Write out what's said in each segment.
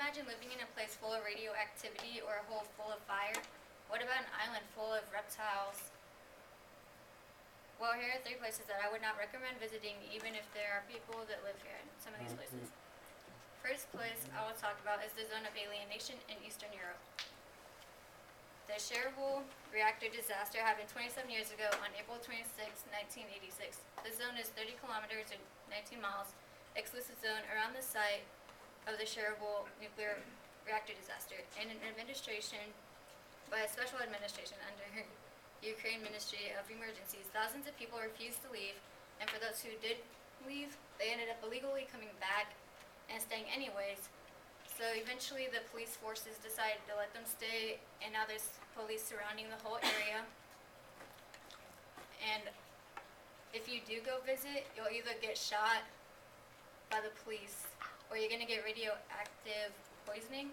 imagine living in a place full of radioactivity or a hole full of fire? What about an island full of reptiles? Well, here are 3 places that I would not recommend visiting even if there are people that live here in some of these places. First place I will talk about is the zone of alienation in Eastern Europe. The Chernobyl reactor disaster happened 27 years ago on April 26, 1986. The zone is 30 kilometers or 19 miles, exclusive zone around the site of the Chernobyl nuclear reactor disaster, and an administration by a special administration under Ukraine Ministry of Emergencies. Thousands of people refused to leave, and for those who did leave, they ended up illegally coming back and staying anyways. So eventually the police forces decided to let them stay, and now there's police surrounding the whole area. And if you do go visit, you'll either get shot by the police or you're going to get radioactive poisoning.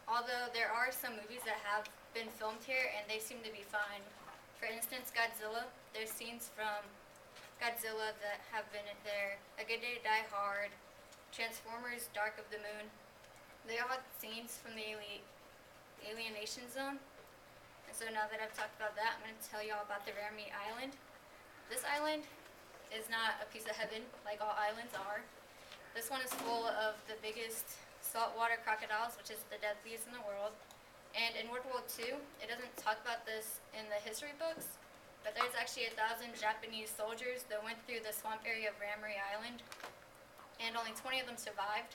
Although there are some movies that have been filmed here and they seem to be fine. For instance, Godzilla. There's scenes from Godzilla that have been there. A Good Day to Die Hard, Transformers, Dark of the Moon. They all had scenes from the alienation zone. And so now that I've talked about that, I'm going to tell you all about the Rami Island. This island is not a piece of heaven like all islands are. This one is full of the biggest saltwater crocodiles, which is the deadliest in the world. And in World War II, it doesn't talk about this in the history books, but there's actually 1,000 Japanese soldiers that went through the swamp area of Rami Island, and only 20 of them survived.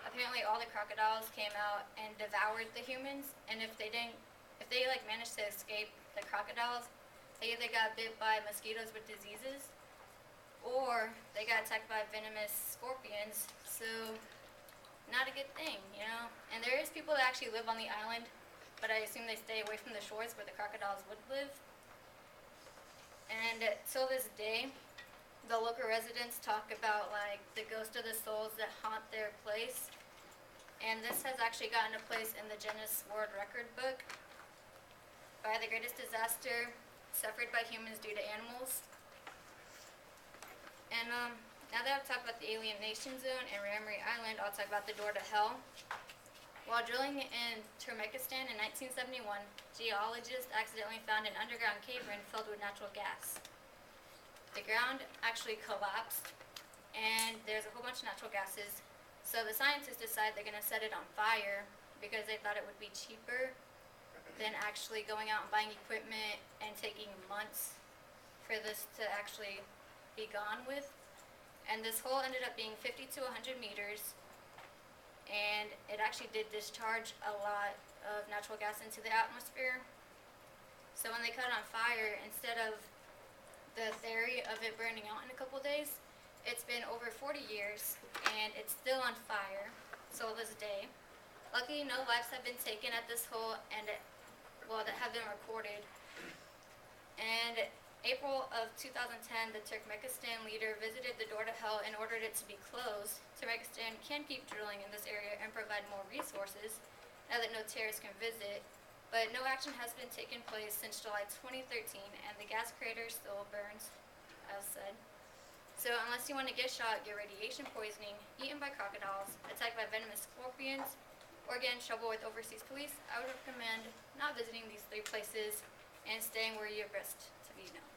Apparently all the crocodiles came out and devoured the humans, and if they managed to escape the crocodiles, they either got bit by mosquitoes with diseases, or they got attacked by venomous scorpions. So not a good thing, you know. And there is people that actually live on the island, but I assume they stay away from the shores where the crocodiles would live. And till this day, the local residents talk about like the ghost of the souls that haunt their place. And this has actually gotten a place in the Guinness World Record book by the greatest disaster suffered by humans due to animals. And now that I've talked about the alienation zone and Rami Island, I'll talk about the door to hell. While drilling in Turkmenistan in 1971, geologists accidentally found an underground cavern filled with natural gas. The ground actually collapsed, and there's a whole bunch of natural gases. So the scientists decided they're going to set it on fire because they thought it would be cheaper than actually going out and buying equipment and taking months for this to actually be gone with. And this hole ended up being 50 to 100 meters, and it actually did discharge a lot of natural gas into the atmosphere. So when they cut it on fire, instead of the theory of it burning out in a couple days, it's been over 40 years, and it's still on fire, till this day. Luckily, no lives have been taken at this hole, and that have been recorded. And April of 2010, the Turkmenistan leader visited the door to hell and ordered it to be closed. Turkmenistan can keep drilling in this area and provide more resources now that no terrorists can visit, but no action has been taken place since July 2013, and the gas crater still burns, as said. So unless you want to get shot, get radiation poisoning, eaten by crocodiles, attacked by venomous scorpions, or get in trouble with overseas police, I would recommend not visiting these 3 places and staying where you're best to be known.